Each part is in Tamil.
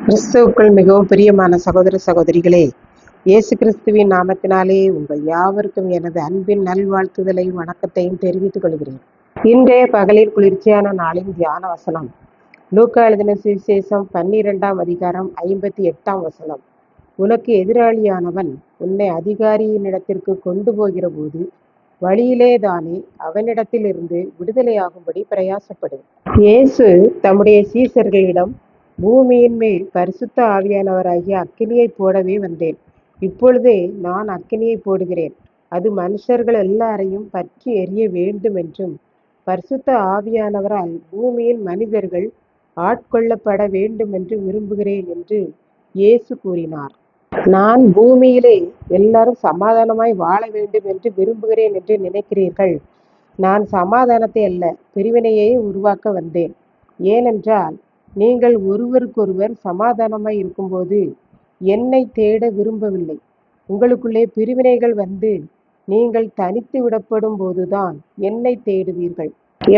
கிறிஸ்துவுக்குள் மிகவும் பிரியமான சகோதர சகோதரிகளே, இயேசு கிறிஸ்துவின் நாமத்தினாலே உங்கள் யாவருக்கும் எனது அன்பின் நல்வாழ்த்துதலையும் வணக்கத்தையும் தெரிவித்துக் கொள்கிறேன். இன்றைய பகலில் குளிர்ச்சியான நாளின் தியான வசனம் லூக்கா எழுதின சுவிசேஷம் 12ஆம் அதிகாரம் 58ஆம் வசனம். உனக்கு எதிராளியானவன் உன்னை அதிகாரியினிடத்திற்கு கொண்டு போகிற போது வழியிலே தானே அவனிடத்திலிருந்து விடுதலையாகும்படி பிரயாசப்படு. இயேசு தம்முடைய சீசர்களிடம், பூமியின் மேல் பரிசுத்த ஆவியானவராகிய அக்கினியை போடவே வந்தேன். இப்பொழுதே நான் அக்கினியை போடுகிறேன். அது மனுஷர்கள் எல்லாரையும் பற்றி எரிய வேண்டும் என்றும், பரிசுத்த ஆவியானவரால் பூமியின் மனிதர்கள் ஆட்கொள்ளப்பட வேண்டும் என்று விரும்புகிறேன் என்று இயேசு கூறினார். நான் பூமியிலே எல்லாரும் சமாதானமாய் வாழ வேண்டும் என்று விரும்புகிறேன் என்று நினைக்கிறீர்கள். நான் சமாதானத்தை அல்ல, பிரிவினையை உருவாக்க வந்தேன். ஏனென்றால் நீங்கள் ஒருவருக்கொருவர் சமாதானமாய் இருக்கும்போது என்னை தேட விரும்பவில்லை. உங்களுக்குள்ளே பிரிவினைகள் வந்து நீங்கள் தனித்து விடப்படும் போதுதான் என்னை தேடுவீர்கள்.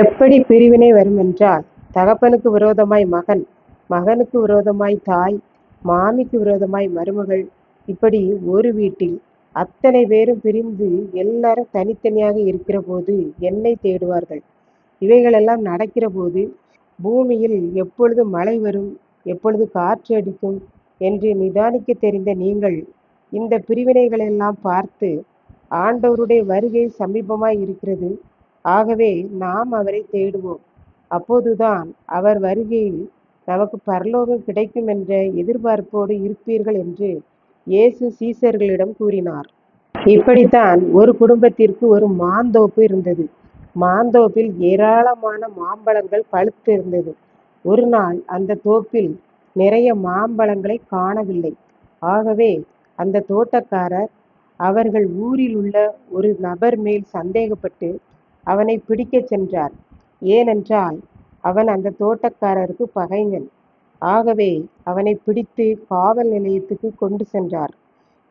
எப்படி பிரிவினை வரும் என்றால், தகப்பனுக்கு விரோதமாய் மகன், மகனுக்கு விரோதமாய் தாய், மாமிக்கு விரோதமாய் மருமகள், இப்படி ஒரு வீட்டில் அத்தனை பேரும் பிரிந்து எல்லாரும் தனித்தனியாக இருக்கிற போது என்னை தேடுவார்கள். இவைகளெல்லாம் நடக்கிற போது பூமியில் எப்பொழுது மழை வரும், எப்பொழுது காற்று அடிக்கும் என்று நிதானிக்க தெரிந்த நீங்கள் இந்த பிரிவினைகளெல்லாம் பார்த்து, ஆண்டவருடைய வருகை சமீபமாய் இருக்கிறது, ஆகவே நாம் அவரை தேடுவோம், அப்போதுதான் அவர் வருகையில் நமக்கு பரலோகம் கிடைக்கும் என்ற எதிர்பார்ப்போடு இருப்பீர்கள் என்று இயேசு சீசர்களிடம் கூறினார். இப்படித்தான் ஒரு குடும்பத்திற்கு ஒரு மாந்தோப்பு இருந்தது. மாந்தோப்பில் ஏராளமான மாம்பழங்கள் பழுத்து இருந்தது. ஒரு நாள் அந்த தோப்பில் நிறைய மாம்பழங்களை காணவில்லை. ஆகவே அந்த தோட்டக்காரர் அவர்கள் ஊரில் உள்ள ஒரு நபர் மேல் சந்தேகப்பட்டு அவனை பிடிக்கச் சென்றார். ஏனென்றால் அவன் அந்த தோட்டக்காரருக்கு பகைஞன். ஆகவே அவனை பிடித்து காவல் நிலையத்துக்கு கொண்டு சென்றார்.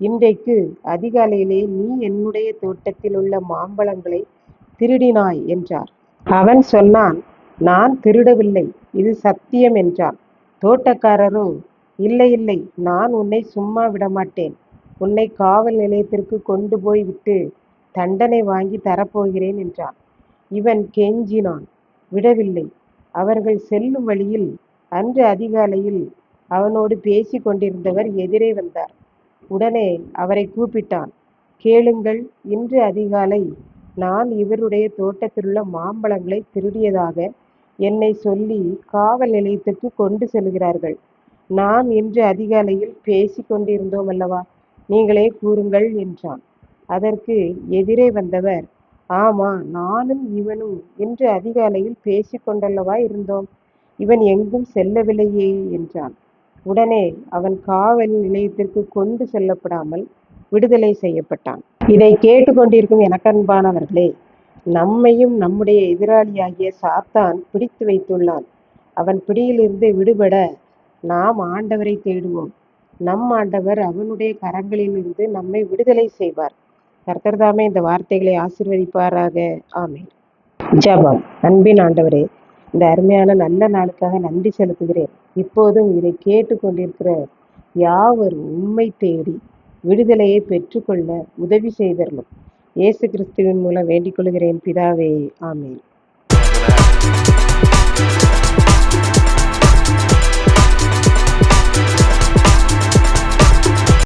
இன்றைக்கு அதிகாலையிலே நீ என்னுடைய தோட்டத்தில் உள்ள மாம்பழங்களை திருடினாய் என்றார். அவன் சொன்னான், நான் திருடவில்லை, இது சத்தியம் என்றான். தோட்டக்காரரோ, இல்லை இல்லை, நான் உன்னை சும்மா விடமாட்டேன், உன்னை காவல் நிலையத்திற்கு கொண்டு போய் விட்டு தண்டனை வாங்கி தரப்போகிறேன் என்றான். இவன் கெஞ்சினான், விடவில்லை. அவர்கள் செல்லும் வழியில் அன்று அதிகாலையில் அவனோடு பேசி கொண்டிருந்தவர் எதிரே வந்தார். உடனே அவரை கூப்பிட்டான், கேளுங்கள், இன்று அதிகாலை நான் இவருடைய தோட்டத்திலுள்ள மாம்பழங்களை திருடியதாக என்னை சொல்லி காவல் நிலையத்துக்கு கொண்டு செல்கிறார்கள். நாம் இன்று அதிகாலையில் பேசி கொண்டிருந்தோம் அல்லவா, நீங்களே கூறுங்கள் என்றான். அதற்கு எதிரே வந்தவர், ஆமா, நானும் இவனும் இன்று அதிகாலையில் பேசி கொண்டல்லவா இருந்தோம், இவன் எங்கும் செல்லவில்லையே என்றான். உடனே அவன் காவல் நிலையத்திற்கு கொண்டு செல்லப்படாமல் விடுதலை செய்யப்பட்டான். இதை கேட்டுக்கொண்டிருக்கும் எனக்கன்பானவர்களே, நம்மையும் நம்முடைய எதிராளியாகிய சாத்தான் பிடித்து வைத்துள்ளான். அவன் பிடியிலிருந்து விடுபட நாம் ஆண்டவரை தேடுவோம். நம் ஆண்டவர் அவனுடைய கரங்களிலிருந்து நம்மை விடுதலை செய்வார். கர்த்தர் தாமே இந்த வார்த்தைகளை ஆசீர்வதிப்பாராக. ஆமென். ஜெபம். அன்பின் ஆண்டவரே, இந்த அருமையான நல்ல நாளுக்காக நன்றி செலுத்துகிறேன். இப்போதும் இதை கேட்டுக்கொண்டிருக்கிற யாவரும் உம்மை தேடி விடுதலையை பெற்றுக்கொள்ள உதவி செய்தரலும். இயேசு கிறிஸ்துவின் மூலம் வேண்டிக் கொள்கிறேன் பிதாவே. ஆமென்.